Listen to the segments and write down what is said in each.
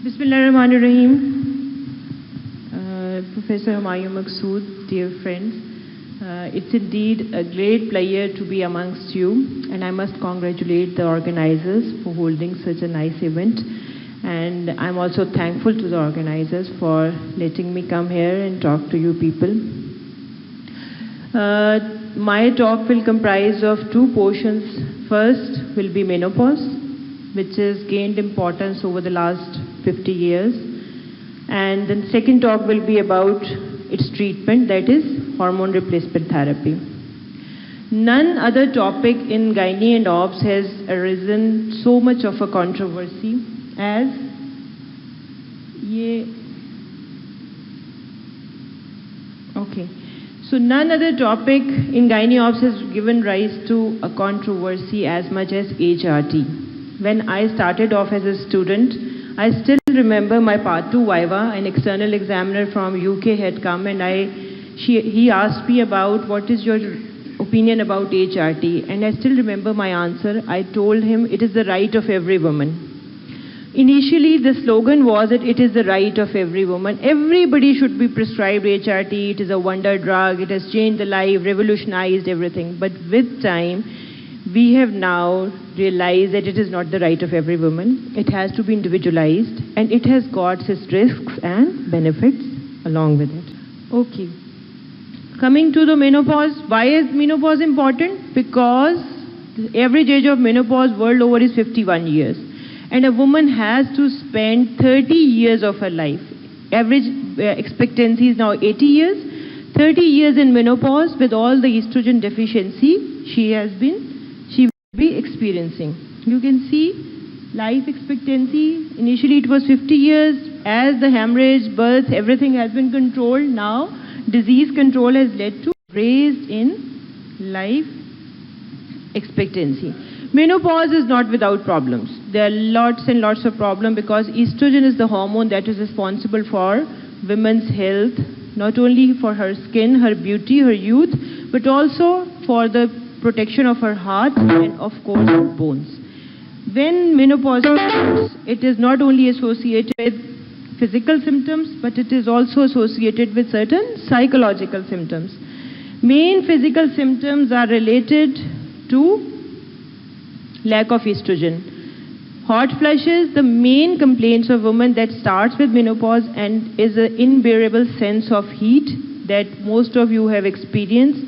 Bismillahirrahmanirrahim. Professor Humayun Maqsood, dear friends, it's indeed a great pleasure to be amongst you, and I must congratulate the organizers for holding such a nice event. And I'm also thankful to the organizers for letting me come here and talk to you people. My talk will comprise of two portions. First will be menopause, which has gained importance over the last 50 years. And then second talk will be about its treatment, that is hormone replacement therapy. None other topic in gynae and obs has arisen so much of a controversy as So none other topic in gynae obs has given rise to a controversy as much as HRT. When I started off as a student, I still remember my Part 2 Viva, an external examiner from UK had come, and he asked me about what is your opinion about HRT, and I still remember my answer. I told him it is the right of every woman. Initially, the slogan was that it is the right of every woman. Everybody should be prescribed HRT. It is a wonder drug. It has changed the life, revolutionized everything. But with time, we have now realized that it is not the right of every woman. It has to be individualized, and it has got its risks and benefits along with it. Okay. Coming to the menopause, why is menopause important? Because the average age of menopause world over is 51 years. And a woman has to spend 30 years of her life. Average expectancy is now 80 years. 30 years in menopause with all the estrogen deficiency she will be experiencing. You can see life expectancy. Initially it was 50 years. As the hemorrhage, birth, everything has been controlled. Now disease control has led to raise in life expectancy. Menopause is not without problems. There are lots and lots of problems because estrogen is the hormone that is responsible for women's health, not only for her skin, her beauty, her youth, but also for the protection of her heart and of course her bones. When menopause comes, it is not only associated with physical symptoms, but it is also associated with certain psychological symptoms. Main physical symptoms are related to lack of estrogen. Hot flushes, the main complaints of women that starts with menopause and is an unbearable sense of heat that most of you have experienced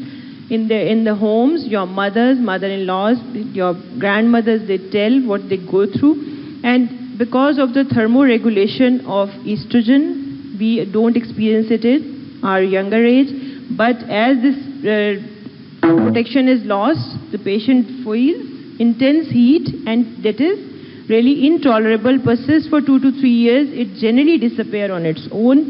in the homes. Your mothers, mother-in-laws, your grandmothers, they tell what they go through. And because of the thermoregulation of estrogen, we don't experience it in our younger age. But as this protection is lost, the patient feels intense heat, and that is really intolerable, persists for 2 to 3 years. It generally disappears on its own.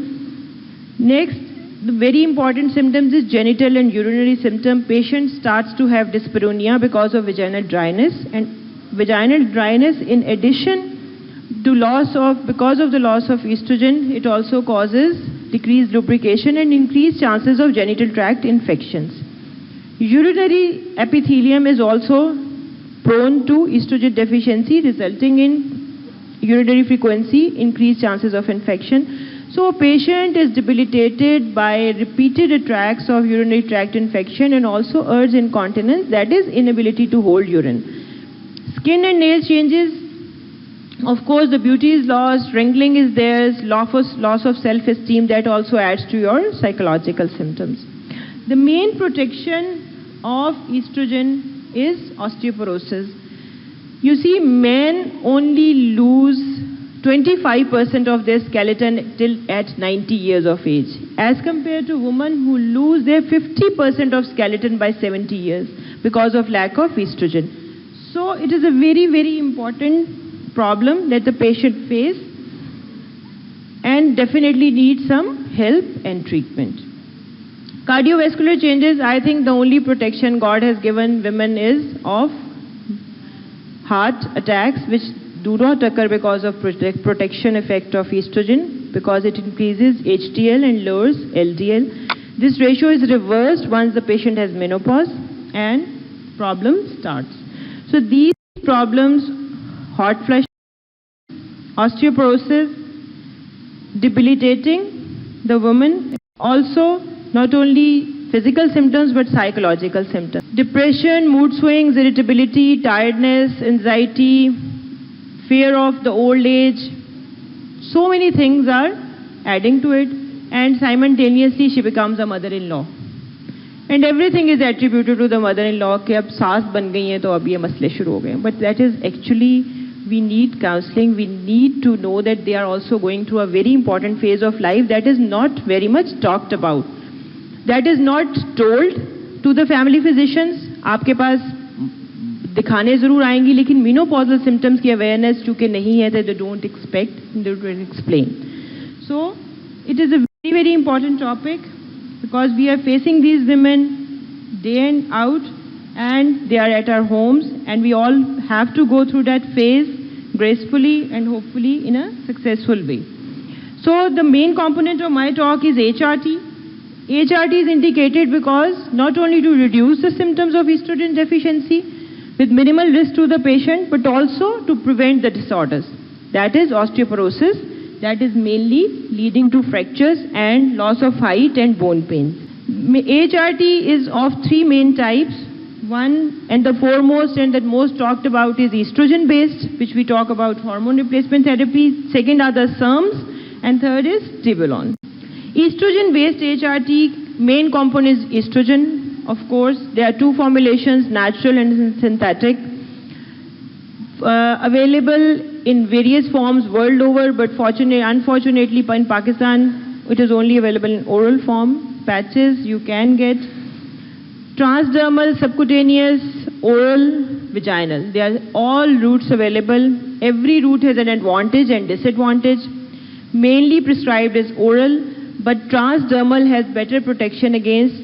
Next, the very important symptoms is genital and urinary symptom. Patient starts to have dyspareunia because of vaginal dryness, and vaginal dryness in addition to because of the loss of estrogen, it also causes decreased lubrication and increased chances of genital tract infections. Urinary epithelium is also prone to estrogen deficiency, resulting in urinary frequency, increased chances of infection. So a patient is debilitated by repeated attacks of urinary tract infection and also urge incontinence, that is inability to hold urine. Skin and nail changes, of course the beauty is lost, wrinkling is there, loss of self-esteem, that also adds to your psychological symptoms. The main protection of estrogen is osteoporosis. You see, men only lose 25% of their skeleton till at 90 years of age, as compared to women who lose their 50% of skeleton by 70 years because of lack of estrogen. So it is a very, very important problem that the patient face and definitely needs some help and treatment. Cardiovascular changes, I think the only protection God has given women is of heart attacks, which do not occur because of protection effect of estrogen, because it increases HDL and lowers LDL. This ratio is reversed once the patient has menopause and problem starts. So these problems, hot flush, osteoporosis, debilitating the woman. Also, not only physical symptoms but psychological symptoms. Depression, mood swings, irritability, tiredness, anxiety, fear of the old age. So many things are adding to it, and simultaneously she becomes a mother-in-law. And everything is attributed to the mother-in-law कि अब सास बन गई हैं तो अब ये मसले शुरू हो गए. But that is actually, we need counseling. We need to know that they are also going through a very important phase of life that is not very much talked about. That is not told to the family physicians. आपके पास दिखाने जरूर आएंगी लेकिन menopausal symptoms की awareness चूँकि नहीं है, they don't expect, they don't explain. So it is a very, very important topic because we are facing these women day in out and they are at our homes, and we all have to go through that phase gracefully and hopefully in a successful way. So the main component of my talk is HRT. HRT is indicated because not only to reduce the symptoms of estrogen deficiency with minimal risk to the patient, but also to prevent the disorders. That is osteoporosis, that is mainly leading to fractures and loss of height and bone pain. HRT is of three main types. One and the foremost and the most talked about is estrogen based, which we talk about hormone replacement therapy. Second are the SERMs, and third is Tibolon. Estrogen based HRT, main component is estrogen. Of course, there are two formulations, natural and synthetic, available in various forms world over, but unfortunately in Pakistan it is only available in oral form. Patches you can get. Transdermal, subcutaneous, oral, vaginal. They are all routes available. Every route has an advantage and disadvantage. Mainly prescribed as oral, but transdermal has better protection against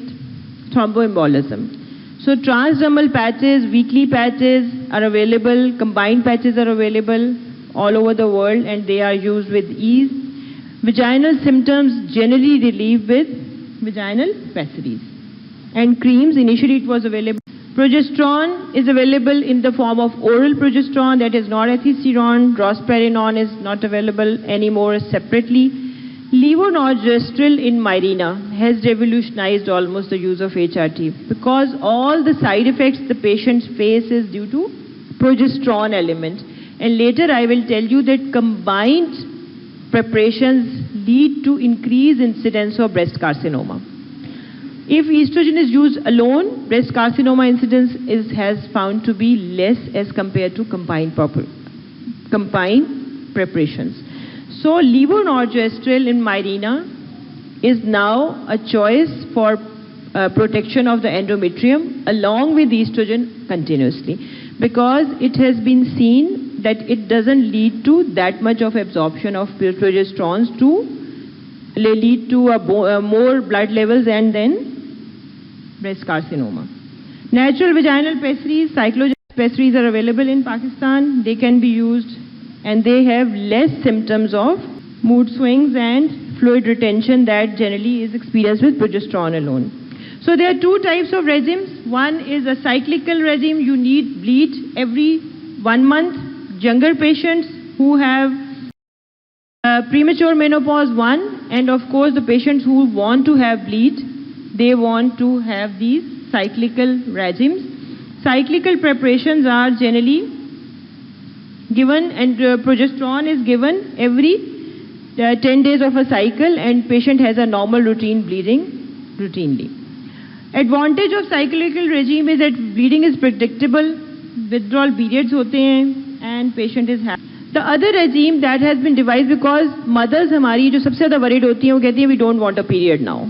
thromboembolism. So transdermal patches, weekly patches are available, combined patches are available all over the world, and they are used with ease. Vaginal symptoms generally relieve with vaginal pessaries. And creams, initially it was available. Progesterone is available in the form of oral progesterone, that is norethistérone. Drospirenone is not available anymore separately. Levonorgestrel in Mirena has revolutionized almost the use of HRT because all the side effects the patient faces due to progesterone element. And later I will tell you that combined preparations lead to increased incidence of breast carcinoma. If estrogen is used alone, breast carcinoma incidence has found to be less as compared to combined preparations. So levonorgestrel in Mirena is now a choice for protection of the endometrium along with estrogen continuously, because it has been seen that it doesn't lead to that much of absorption of progesterones to lead to more blood levels and then breast carcinoma. Natural vaginal pessaries, cyclogen pessaries are available in Pakistan. They can be used and they have less symptoms of mood swings and fluid retention that generally is experienced with progesterone alone. So there are two types of regimes. One is a cyclical regime. You need bleed every 1 month. Younger patients who have premature menopause, one, and of course the patients who want to have bleed, they want to have these cyclical regimes. Cyclical preparations are generally given, and progesterone is given every 10 days of a cycle, and patient has a normal routine bleeding routinely. Advantage of cyclical regime is that bleeding is predictable, withdrawal periods hote hain, and patient is happy. The other regime that has been devised because mothers हमारी जो सबसे ज़्यादा worried होती हैं वो कहती हैं we don't want a period now.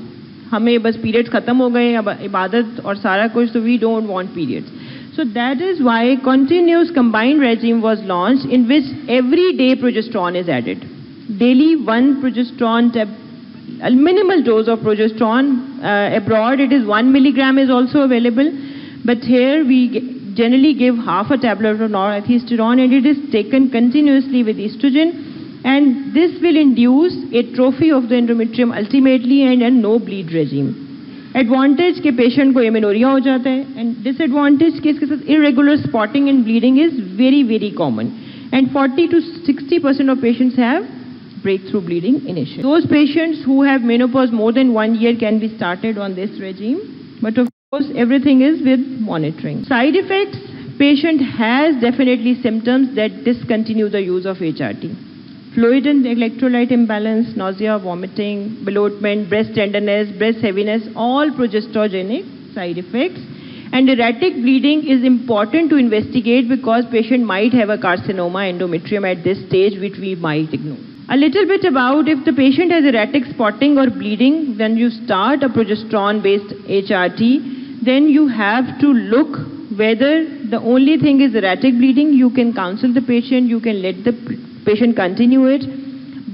हमें बस periods खत्म हो गए, अब इबादत और सारा कुछ, so we don't want periods. So that is why continuous combined regime was launched in which every day progesterone is added. Daily one progesterone, a minimal dose of progesterone. Abroad it is 1 milligram is also available, but here we generally give half a tablet of norethistérone, and it is taken continuously with estrogen, and this will induce atrophy of the endometrium ultimately and a no bleed regime. Advantage के patient को amenorrhea हो जाता है, and disadvantage के इसके साथ irregular spotting and bleeding is very, very common, and 40 to 60% of patients have breakthrough bleeding initially. Those patients who have menopause more than 1 year can be started on this regime, but of course everything is with monitoring. Side effects: patient has definitely symptoms that discontinue the use of HRT. Fluid and electrolyte imbalance, nausea, vomiting, bloatment, breast tenderness, breast heaviness, all progesterogenic side effects. And erratic bleeding is important to investigate because patient might have a carcinoma endometrium at this stage, which we might ignore. A little bit about if the patient has erratic spotting or bleeding, when you start a progesterone-based HRT, then you have to look whether the only thing is erratic bleeding. You can counsel the patient, you can let the patient continue it.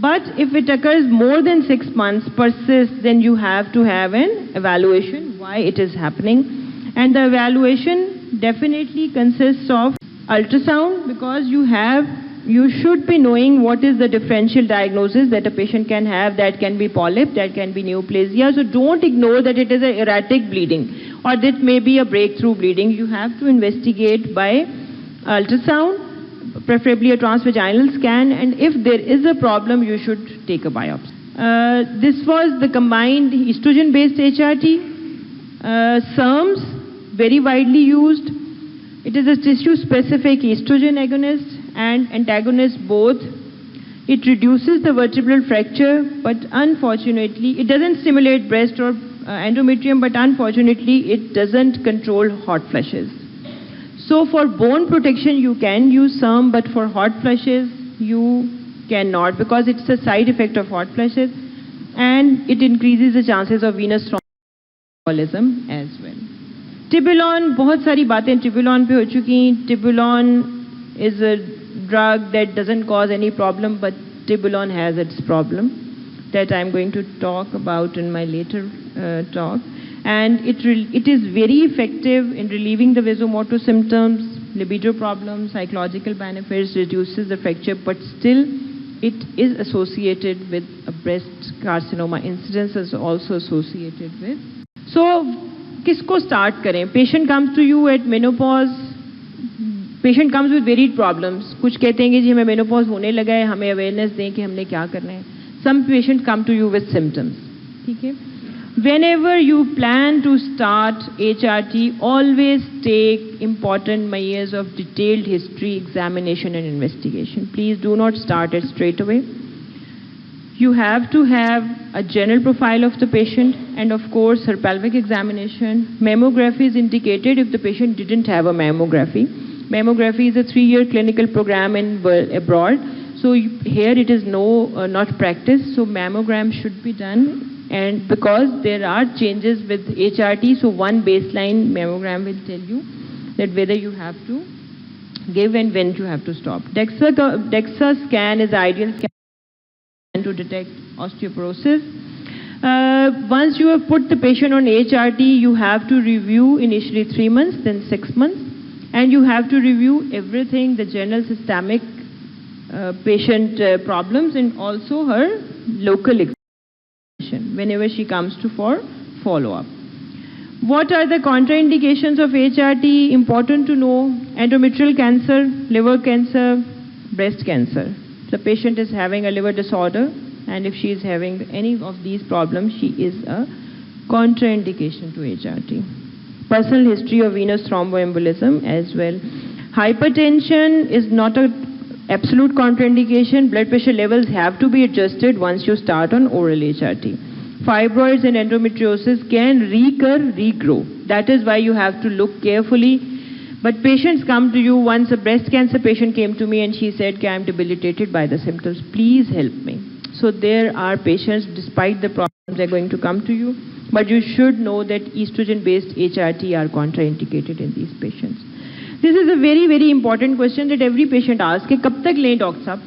But if it occurs more than 6 months, persists, then you have to have an evaluation why it is happening. And the evaluation definitely consists of ultrasound, because you should be knowing what is the differential diagnosis that a patient can have. That can be polyp, that can be neoplasia. So don't ignore that it is an erratic bleeding or that may be a breakthrough bleeding. You have to investigate by ultrasound, preferably a transvaginal scan, and if there is a problem, you should take a biopsy. This was the combined estrogen-based HRT. SERMs, very widely used. It is a tissue-specific estrogen agonist and antagonist both. It reduces the vertebral fracture, but unfortunately, it doesn't stimulate breast or endometrium, but unfortunately, it doesn't control hot flushes. So for bone protection, you can use SERM, but for hot flushes, you cannot, because it's a side effect of hot flushes, and it increases the chances of venous thromboembolism as well. Tibolone, बहुत सारी बातें Tibolone पे हो चुकी. Tibolone is a drug that doesn't cause any problem, but Tibolone has its problem that I'm going to talk about in my later talk. And it is very effective in relieving the vasomotor symptoms, libido problems, psychological benefits, reduces the fracture, but still it is associated with a breast carcinoma. Incidence is also associated with. So, किसको start करें? Patient comes to you at menopause. Patient comes with varied problems. कुछ कहते हैं कि जी हमें menopause होने लगा है, हमें awareness दें कि हमने क्या करना है. Some patients come to you with symptoms. ठीक है? Whenever you plan to start HRT, always take important measures of detailed history, examination and investigation. Please do not start it straight away. You have to have a general profile of the patient and of course her pelvic examination. Mammography is indicated if the patient didn't have a mammography. Mammography is a 3-year clinical program abroad. So here it is not practiced. So mammogram should be done. And because there are changes with HRT, so one baseline mammogram will tell you that whether you have to give and when you have to stop. DEXA scan is ideal scan to detect osteoporosis. Once you have put the patient on HRT, you have to review initially 3 months, then 6 months, and you have to review everything, the general systemic patient problems and also her local examination whenever she comes to for follow-up. What are the contraindications of HRT? Important to know: endometrial cancer, liver cancer, breast cancer. The patient is having a liver disorder, and if she is having any of these problems, she is a contraindication to HRT. Personal history of venous thromboembolism as well. Hypertension is not an absolute contraindication. Blood pressure levels have to be adjusted once you start on oral HRT. Fibroids and endometriosis can regrow. That is why you have to look carefully. But patients come to you. Once a breast cancer patient came to me and she said, I am debilitated by the symptoms, please help me. So there are patients, despite the problems, they are going to come to you. But you should know that estrogen-based HRT are contraindicated in these patients. This is a very, very important question that every patient asks, कि कब तक लें doctor साहब?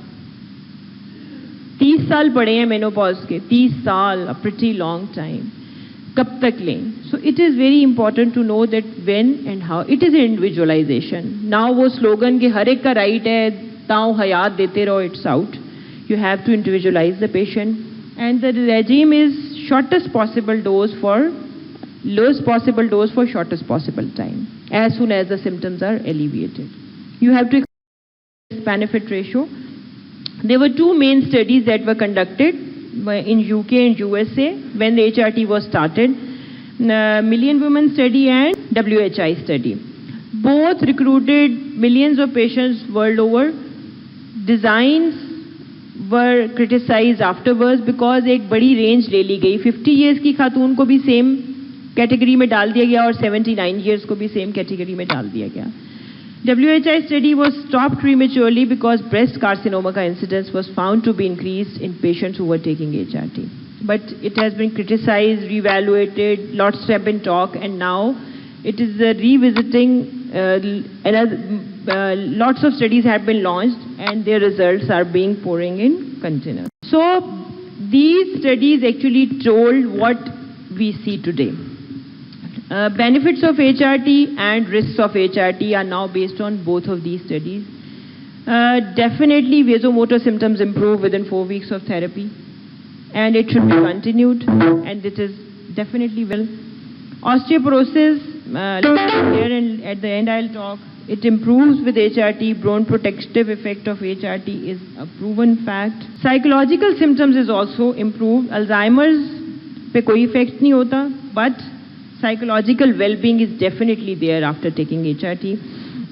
30 साल पड़े हैं menopause के, 30 साल, a pretty long time. कब तक लें? So it is very important to know that when and how. It is individualization. Now वो slogan कि हर एक का right है, ताऊ हयात देते रहो, it's out. You have to individualize the patient, and the regime is shortest possible dose for lowest possible dose for shortest possible time, as soon as the symptoms are alleviated. You have to benefit ratio. There were two main studies that were conducted in UK and USA when the HRT was started. Million Women Study and WHI study. Both recruited millions of patients world over. Designs were criticized afterwards because एक बड़ी range ले ली गई. 50 years की खातून को भी same category में डाल दिया गया और 79 years को भी same category में डाल दिया गया. WHI study was stopped prematurely because breast carcinoma incidence was found to be increased in patients who were taking HRT. But it has been criticized, reevaluated, lots have been talked, and now it is revisiting. Lots of studies have been launched, and their results are being pouring in continuous. So these studies actually told what we see today. Benefits of HRT and risks of HRT are now based on both of these studies. Definitely vasomotor symptoms improve within 4 weeks of therapy, and it should be continued, and it is definitely well. Osteoporosis, here and at the end I'll talk, it improves with HRT. Bone protective effect of HRT is a proven fact. Psychological symptoms is also improved. Alzheimer's पे कोई effect नहीं होता, but psychological well-being is definitely there after taking HRT.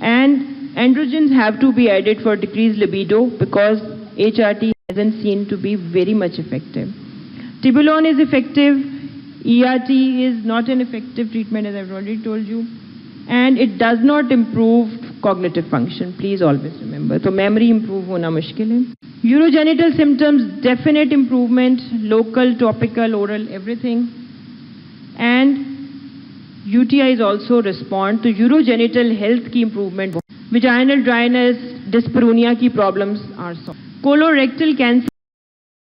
And androgens have to be added for decreased libido because HRT hasn't seen to be very much effective. Tibolone is effective. ERT is not an effective treatment, as I've already told you. And it does not improve cognitive function. Please always remember. So memory improve hona mushkil hai. Urogenital symptoms, definite improvement. Local, topical, oral, everything. And UTIs also respond to urogenital health ki improvement. Vaginal dryness, dyspareunia ki problems are solved. Colorectal cancer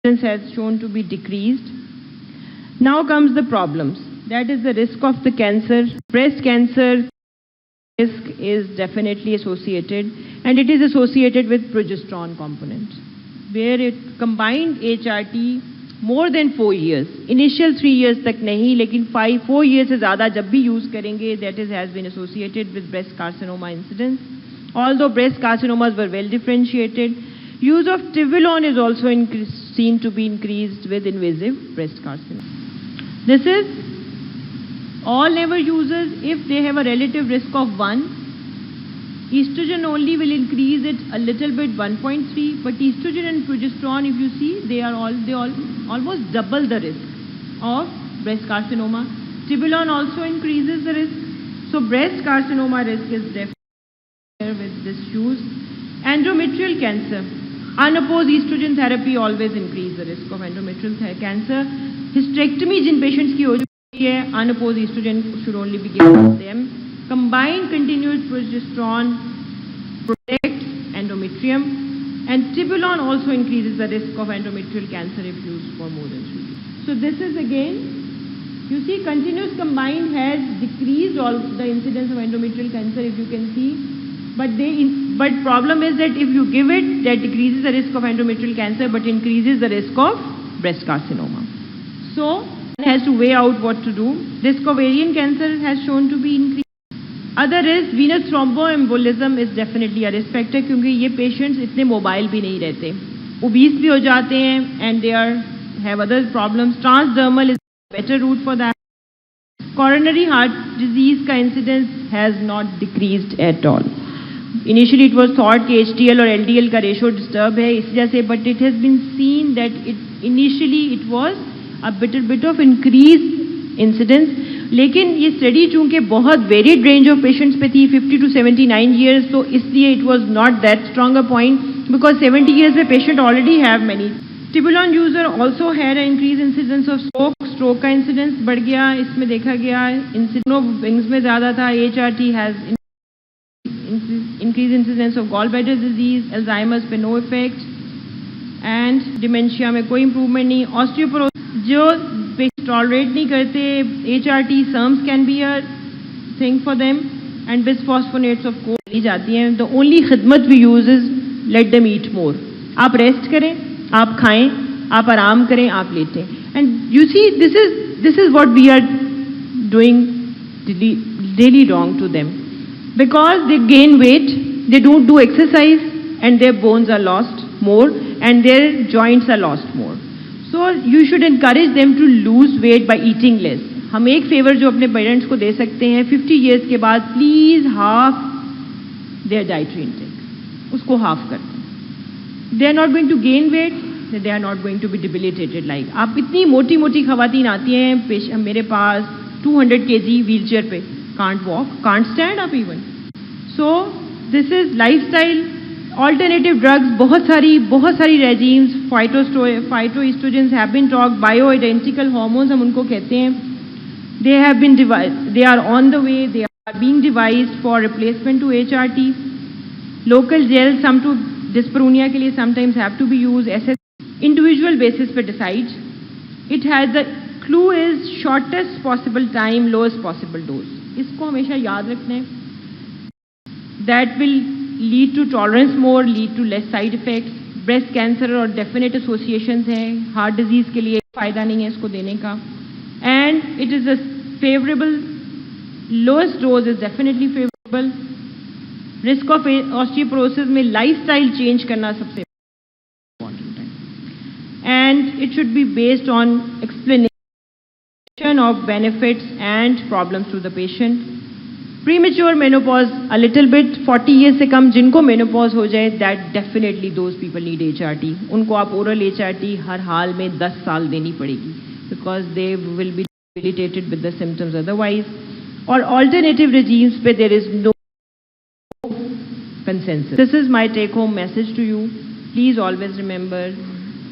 has shown to be decreased. Now comes the problems. That is the risk of the cancer. Breast cancer risk is definitely associated, and it is associated with progesterone component, where it combined HRT more than 4 years. Initial 3 years तक नहीं, लेकिन 4 years से ज़्यादा जब भी use करेंगे, that has been associated with breast carcinoma incidence. Although breast carcinomas were well differentiated, use of Tibolone is also seen to be increased with invasive breast carcinoma. This is all never users if they have a relative risk of 1. Estrogen only will increase it a little bit, 1.3, but estrogen and progesterone, if you see, they almost double the risk of breast carcinoma. Tibolone also increases the risk. So breast carcinoma risk is definitely there with this use. Endometrial cancer. Unopposed estrogen therapy always increase the risk of endometrial cancer. Hysterectomy in patients की हो चुकी है, unopposed estrogen should only be given to them. Combined continuous progesterone protects endometrium, and Tibolone also increases the risk of endometrial cancer if used for more than 3 years. So this is again, you see, continuous combined has decreased all the incidence of endometrial cancer, if you can see. But problem is that if you give it, that decreases the risk of endometrial cancer, but increases the risk of breast carcinoma. So one has to weigh out what to do. Risk of ovarian cancer has shown to be increased. Other is venous thromboembolism is definitely a risk factor क्योंकि ये patients इतने mobile भी नहीं रहते, obese भी हो जाते हैं, and they have other problems. Transdermal is a better route for that. Coronary heart disease का incidence has not decreased at all. Initially it was thought कि HDL और LDL का ratio disturb है इस वजह से, but it has been seen that initially it was a bit of increased incidence. लेकिन ये स्टडी चूंकि बहुत वेरिड रेंज ऑफ पेशेंट्स पे थी, 50 to 79 years, तो इसलिए it was not that strong a point because 70 years में patient already have many. Tibolone user also had increase incidence of stroke का इंसिडेंस बढ़ गया, इसमें देखा गया इंसिडेंस विंग्स में ज़्यादा था. HRT has increase incidence of gall bladder disease, Alzheimer's पे नो इफेक्ट, एंड डिमेंशिया में कोई इंप्रूवमेंट नहीं. ऑस्टियोपोरोसिस जो टॉलरेट नहीं करते, HRT SERMs can be a thing for them, and bisphosphonates of course ली जाती हैं. द ओनली खिदमत we use is let them eat more. आप रेस्ट करें, आप खाएं, आप आराम करें, आप लेटें. And you see this is what we are doing really wrong to them, because they gain weight, they don't do exercise, and their bones are lost more, and their joints are lost more. So you should encourage them to lose weight by eating less. हम एक favour जो अपने parents को दे सकते हैं, 50 years के बाद please half their dietary intake, उसको हाफ कर दें. They are not going to gain weight, they are not going to be debilitated. Like आप इतनी मोटी मोटी खवातीन आती हैं मेरे पास 200 kg व्हील चेयर पे, can't walk, can't stand up even. So this is lifestyle. Alternative drugs बहुत सारी regimes, phytoestrogens have been talked, bio identical hormones हम उनको कहते हैं. They are on the way, they are being devised for replacement to HRT. Local gels, some to dyspareunia के लिए sometimes have to be used. ऐसे individual basis पे decide. It has the clue is shortest possible time, lowest possible dose. इसको हमेशा याद रखना है. That will lead to tolerance more, lead to less side effects. Breast cancer और definite associations हैं. Heart disease के लिए फायदा नहीं है इसको देने का. And it is a favorable, lowest dose is definitely favorable. Risk of osteoporosis में lifestyle change करना सबसे important है. And it should be based on explanation of benefits and problems to the patient. Premature menopause a little bit, 40 years से कम जिनको menopause हो जाए, that definitely those people need HRT. उनको आप oral HRT हर हाल में 10 साल देनी पड़ेगी, because they will be debilitated with the symptoms otherwise. Or alternative regimes पे there is no consensus. This is my take home message to you. Please always remember,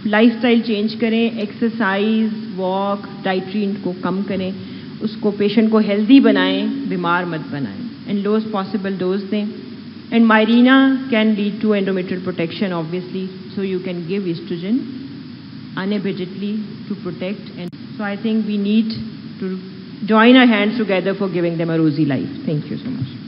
lifestyle change करें, exercise, walk, dietary को कम करें, उसको patient को healthy बनाएं, बीमार मत बनाएं, and lowest possible dose दें. And Mirena can lead to endometrial protection obviously, so you can give estrogen unabashedly to protect. And so I think we need to join our hands together for giving them a rosy life. Thank you so much.